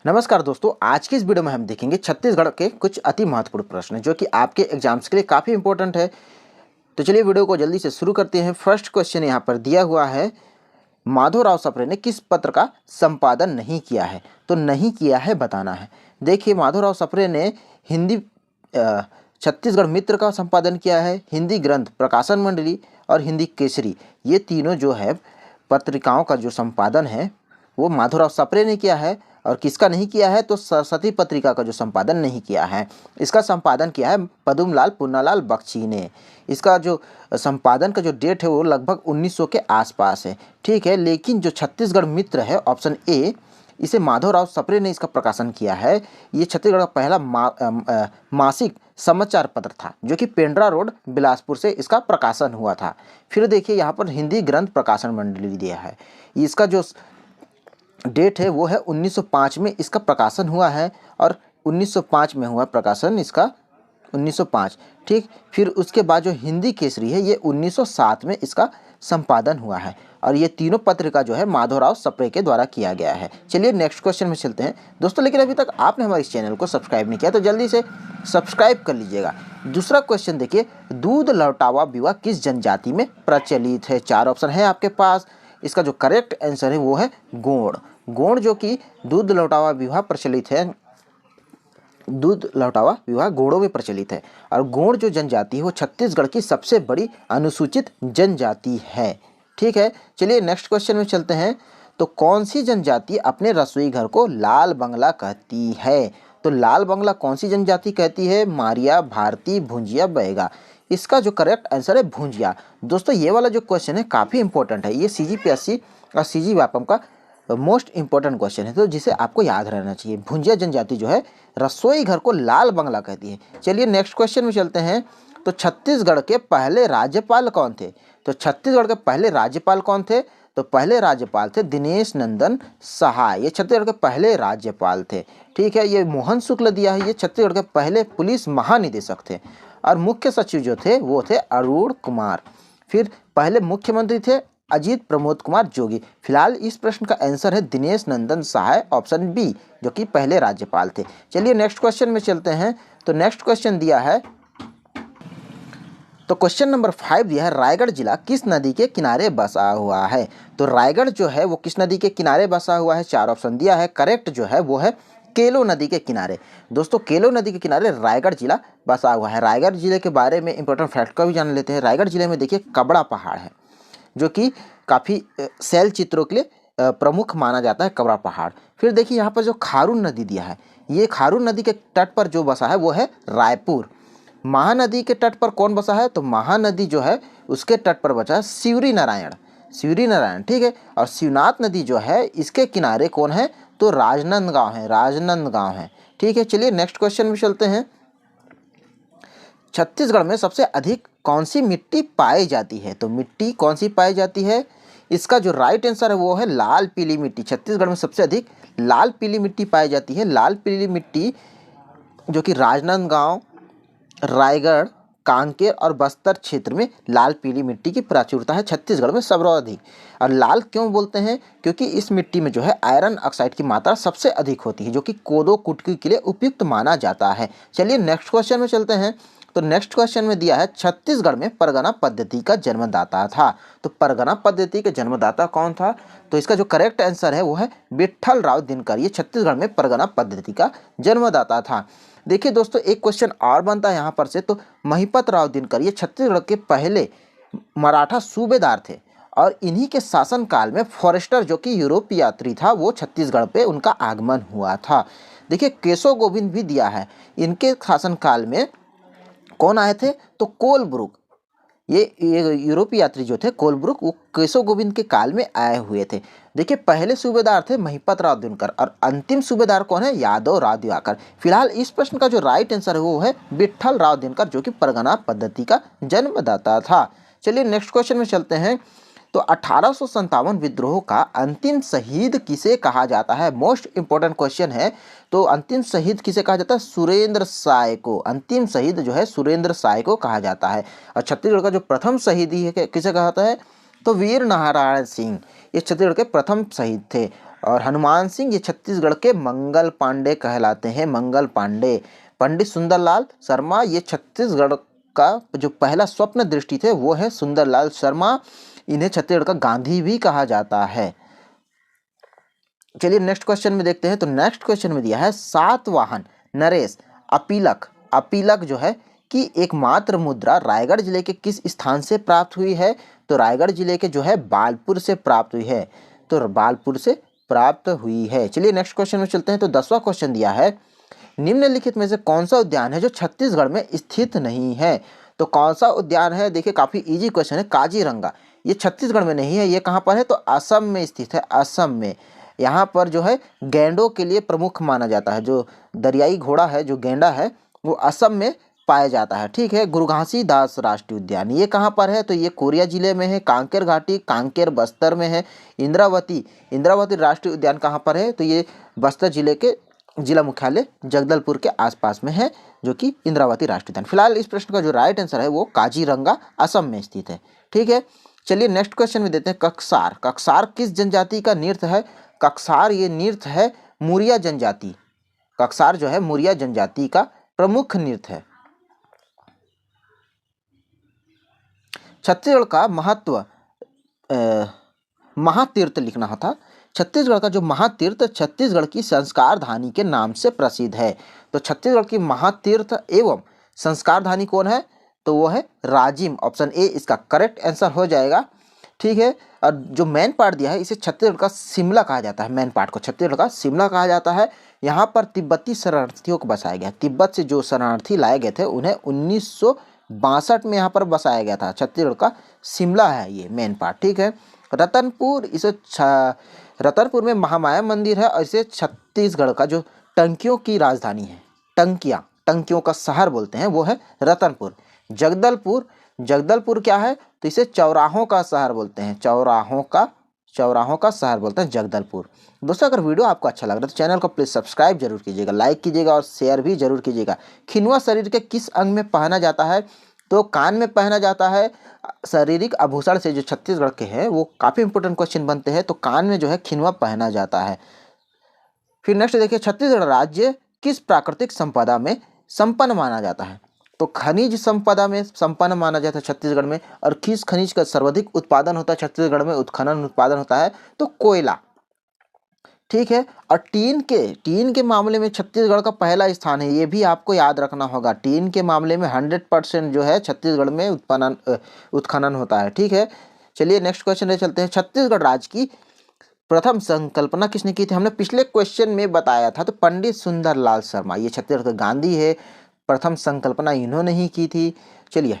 नमस्कार दोस्तों, आज की इस वीडियो में हम देखेंगे छत्तीसगढ़ के कुछ अति महत्वपूर्ण प्रश्न जो कि आपके एग्जाम्स के लिए काफ़ी इंपॉर्टेंट है। तो चलिए वीडियो को जल्दी से शुरू करते हैं। फर्स्ट क्वेश्चन यहाँ पर दिया हुआ है, माधवराव सप्रे ने किस पत्र का संपादन नहीं किया है? तो नहीं किया है बताना है। देखिए, माधवराव सप्रे ने हिंदी छत्तीसगढ़ मित्र का संपादन किया है, हिंदी ग्रंथ प्रकाशन मंडली और हिंदी केसरी, ये तीनों जो है पत्रिकाओं का जो संपादन है वो माधवराव सप्रे ने किया है। और किसका नहीं किया है? तो सरस्वती पत्रिका का जो संपादन नहीं किया है, इसका संपादन किया है पदुमलाल पुन्नालाल बख्शी ने। इसका जो संपादन का जो डेट है वो लगभग 1900 के आसपास है, ठीक है। लेकिन जो छत्तीसगढ़ मित्र है ऑप्शन ए, इसे माधवराव सप्रे ने इसका प्रकाशन किया है। ये छत्तीसगढ़ का पहला मासिक समाचार पत्र था जो कि पेंड्रा रोड बिलासपुर से इसका प्रकाशन हुआ था। फिर देखिए यहाँ पर हिंदी ग्रंथ प्रकाशन मंडली दिया है, इसका जो डेट है वो है 1905 में इसका प्रकाशन हुआ है और 1905 में हुआ प्रकाशन इसका 1905, ठीक। फिर उसके बाद जो हिंदी केसरी है ये 1907 में इसका संपादन हुआ है और ये तीनों पत्रिका जो है माधवराव सप्रे के द्वारा किया गया है। चलिए नेक्स्ट क्वेश्चन में चलते हैं दोस्तों, लेकिन अभी तक आपने हमारे इस चैनल को सब्सक्राइब नहीं किया तो जल्दी से सब्सक्राइब कर लीजिएगा। दूसरा क्वेश्चन देखिए, दूध लौटावा विवाह किस जनजाति में प्रचलित है? चार ऑप्शन है आपके पास। इसका जो करेक्ट आंसर है वो है गोंड। गोंड जो कि दूध लौटावा विवाह प्रचलित है, दूध लौटावा विवाह गोंडों में प्रचलित है। और गोंड जो जनजाति है वो छत्तीसगढ़ की सबसे बड़ी अनुसूचित जनजाति है, ठीक है। चलिए नेक्स्ट क्वेश्चन में चलते हैं। तो कौन सी जनजाति अपने रसोई घर को लाल बंगला कहती है? तो लाल बंगला कौन सी जनजाति कहती है? मारिया, भारती, भुंजिया, बैगा। इसका जो करेक्ट आंसर है भुंजिया। दोस्तों ये वाला जो क्वेश्चन है काफ़ी इंपॉर्टेंट है, ये CGPSC और CG व्यापम का मोस्ट इंपॉर्टेंट क्वेश्चन है, तो जिसे आपको याद रहना चाहिए। भुंजिया जनजाति जो है रसोई घर को लाल बंगला कहती है। चलिए नेक्स्ट क्वेश्चन में चलते हैं। तो छत्तीसगढ़ के पहले राज्यपाल कौन थे? तो छत्तीसगढ़ के पहले राज्यपाल कौन थे? तो पहले राज्यपाल थे दिनेश नंदन सहाय, ये छत्तीसगढ़ के पहले राज्यपाल थे, ठीक है। ये मोहन शुक्ल दिया है, ये छत्तीसगढ़ के पहले पुलिस महानिदेशक थे। और मुख्य सचिव जो थे वो थे अरुण कुमार। फिर पहले मुख्यमंत्री थे अजीत प्रमोद कुमार जोगी। फिलहाल इस प्रश्न का आंसर है दिनेश नंदन सहाय, ऑप्शन बी, जो कि पहले राज्यपाल थे। चलिए नेक्स्ट क्वेश्चन में चलते हैं। तो नेक्स्ट क्वेश्चन दिया है, तो क्वेश्चन नंबर 5 दिया है, रायगढ़ जिला किस नदी के किनारे बसा हुआ है? तो रायगढ़ जो है वो किस नदी के किनारे बसा हुआ है? चार ऑप्शन दिया है, करेक्ट जो है वो है केलो नदी के किनारे। दोस्तों केलो नदी के किनारे रायगढ़ जिला बसा हुआ है। रायगढ़ जिले के बारे में इंपॉर्टेंट फैक्ट का भी जान लेते हैं। रायगढ़ जिले में देखिए कबड़ा पहाड़ है जो कि काफ़ी शैल चित्रों के लिए प्रमुख माना जाता है, कबड़ा पहाड़। फिर देखिए यहाँ पर जो खारून नदी दिया है, ये खारून नदी के तट पर जो बसा है वो है रायपुर। महानदी के तट पर कौन बसा है? तो महानदी जो है उसके तट पर बचा है शिवरी नारायण, शिवरी नारायण, ठीक है। और शिवनाथ नदी जो है इसके किनारे कौन है? तो राजनांदगांव है, राजनांदगांव है, ठीक है। चलिए नेक्स्ट क्वेश्चन में चलते हैं। छत्तीसगढ़ में सबसे अधिक कौन सी मिट्टी पाई जाती है? तो मिट्टी कौन सी पाई जाती है? इसका जो राइट आंसर है वो है लाल पीली मिट्टी। छत्तीसगढ़ में सबसे अधिक लाल पीली मिट्टी पाई जाती है। लाल पीली मिट्टी जो कि राजनांदगांव, रायगढ़, कांकेर और बस्तर क्षेत्र में लाल पीली मिट्टी की प्राचुर्यता है छत्तीसगढ़ में सर्वाधिक। और लाल क्यों बोलते हैं? क्योंकि इस मिट्टी में जो है आयरन ऑक्साइड की मात्रा सबसे अधिक होती है जो कि कोदो कुटकी के लिए उपयुक्त माना जाता है। चलिए नेक्स्ट क्वेश्चन में चलते हैं। तो नेक्स्ट क्वेश्चन में दिया है, छत्तीसगढ़ में परगना पद्धति का जन्मदाता था। तो परगना पद्धति के जन्मदाता कौन था? तो इसका जो करेक्ट आंसर है वो है विट्ठल राव दिनकर। ये छत्तीसगढ़ में परगना पद्धति का जन्मदाता था। देखिए दोस्तों एक क्वेश्चन और बनता है यहाँ पर से, तो महिपत राव दिनकर ये छत्तीसगढ़ के पहले मराठा सूबेदार थे और इन्हीं के शासनकाल में फॉरेस्टर जो कि यूरोपीय यात्री था वो छत्तीसगढ़ पे उनका आगमन हुआ था। देखिए केशव गोविंद भी दिया है, इनके शासनकाल में कौन आए थे? तो कोलब्रुक, ये यूरोपीय यात्री जो थे कोलब्रुक, वो केशव गोविंद के काल में आए हुए थे। देखिए पहले सूबेदार थे महिपत राव दिनकर और अंतिम सूबेदार कौन है? यादव राव दिवाकर। फिलहाल इस प्रश्न का जो राइट आंसर है वो है विट्ठल राव दिनकर जो कि परगना पद्धति का जन्मदाता था। चलिए नेक्स्ट क्वेश्चन में चलते हैं। तो 1857 विद्रोह का अंतिम शहीद किसे कहा जाता है? मोस्ट इंपॉर्टेंट क्वेश्चन है। तो अंतिम शहीद किसे कहा जाता है? सुरेंद्र साय को। अंतिम शहीद जो है सुरेंद्र साय को कहा जाता है। और छत्तीसगढ़ का जो प्रथम शहीदी है किसे कहा जाता है? तो वीर नारायण सिंह, ये छत्तीसगढ़ के प्रथम शहीद थे। और हनुमान सिंह ये छत्तीसगढ़ के मंगल पांडे कहलाते हैं, मंगल पांडे। पंडित सुंदरलाल शर्मा ये छत्तीसगढ़ का जो पहला स्वप्न दृष्टि थे वो है सुंदरलाल शर्मा, इन्हें छत्तीसगढ़ का गांधी भी कहा जाता है। चलिए नेक्स्ट क्वेश्चन में देखते हैं। तो नेक्स्ट क्वेश्चन में दिया है सातवाहन नरेश अपीलक, अपीलक जो है कि एकमात्र मुद्रा रायगढ़ जिले के किस स्थान से प्राप्त हुई है? तो रायगढ़ जिले के जो है बालपुर से प्राप्त हुई है, तो बालपुर से प्राप्त हुई है। चलिए नेक्स्ट क्वेश्चन में चलते हैं। तो 10वां क्वेश्चन दिया है निम्नलिखित में से कौन सा उद्यान है जो छत्तीसगढ़ में स्थित नहीं है? तो कौन सा उद्यान है? देखिए काफी इजी क्वेश्चन है। काजीरंगा ये छत्तीसगढ़ में नहीं है, ये कहाँ पर है? तो असम में स्थित है, असम में। यहाँ पर जो है गैंडों के लिए प्रमुख माना जाता है, जो दरियाई घोड़ा है, जो गेंडा है, वो असम में पाया जाता है। ठीक है। गुरघासीदास राष्ट्रीय उद्यान ये कहाँ पर है? तो ये कोरिया जिले में है। कांकेर घाटी कांकेर बस्तर में है। इंद्रावती, इंद्रावती राष्ट्रीय उद्यान कहाँ पर है? तो ये बस्तर जिले के जिला मुख्यालय जगदलपुर के आसपास में है, जो कि इंद्रावती राष्ट्रीय उद्यान। फिलहाल इस प्रश्न का जो राइट आंसर है वो काजीरंगा असम में स्थित है। ठीक है। चलिए नेक्स्ट क्वेश्चन में देते हैं। कक्सार, कक्सार किस जनजाति का नृत्य है? कक्सार ये नृत्य है मुरिया जनजाति, कक्सार जो है मुरिया जनजाति का प्रमुख नृत्य है। छत्तीसगढ़ का महत्व महातीर्थ लिखना होता। छत्तीसगढ़ का जो महातीर्थ छत्तीसगढ़ की संस्कार धानी के नाम से प्रसिद्ध है। तो छत्तीसगढ़ की महातीर्थ एवं संस्कार धानी कौन है? तो वो है राजिम। ऑप्शन ए इसका करेक्ट आंसर हो जाएगा। ठीक है। और जो मेन पार्ट दिया है इसे छत्तीसगढ़ का शिमला कहा जाता है, मेन पार्ट को छत्तीसगढ़ का शिमला कहा जाता है। यहाँ पर तिब्बती शरणार्थियों को बसाया गया, तिब्बत से जो शरणार्थी लाए गए थे उन्हें 1962 में यहाँ पर बसाया गया था। छत्तीसगढ़ का शिमला है ये मेन पार्ट। ठीक है। रतनपुर, इसे रतनपुर में महामाया मंदिर है और इसे छत्तीसगढ़ का जो टंकियों की राजधानी है, टंकियाँ, टंकियों का शहर बोलते हैं, वो है रतनपुर। जगदलपुर, जगदलपुर क्या है? तो इसे चौराहों का शहर बोलते हैं, चौराहों का शहर बोलते हैं जगदलपुर। दोस्तों अगर वीडियो आपको अच्छा लग रहा है तो चैनल को प्लीज सब्सक्राइब जरूर कीजिएगा, लाइक कीजिएगा और शेयर भी जरूर कीजिएगा। खिनवा शरीर के किस अंग में पहना जाता है? तो कान में पहना जाता है। शारीरिक आभूषण से जो छत्तीसगढ़ के हैं वो काफी इंपोर्टेंट क्वेश्चन बनते हैं, तो कान में जो है खिनवा पहना जाता है। फिर नेक्स्ट देखिए, छत्तीसगढ़ राज्य किस प्राकृतिक संपदा में संपन्न माना जाता है? तो खनिज संपदा में संपन्न माना जाता है छत्तीसगढ़ में। और किस खनिज का सर्वाधिक उत्पादन होता है छत्तीसगढ़ में? उत्खनन उत्पादन होता है, तो कोयला। ठीक है। और टीन के मामले में छत्तीसगढ़ का पहला स्थान है, ये भी आपको याद रखना होगा। टीन के मामले में 100% जो है छत्तीसगढ़ में उत्खनन होता है। ठीक है। चलिए नेक्स्ट क्वेश्चन पे चलते हैं। छत्तीसगढ़ राज्य की प्रथम संकल्पना किसने की थी? हमने पिछले क्वेश्चन में बताया था, तो पंडित सुंदरलाल शर्मा, ये छत्तीसगढ़ के गांधी है, प्रथम संकल्पना इन्होंने ही की थी। चलिए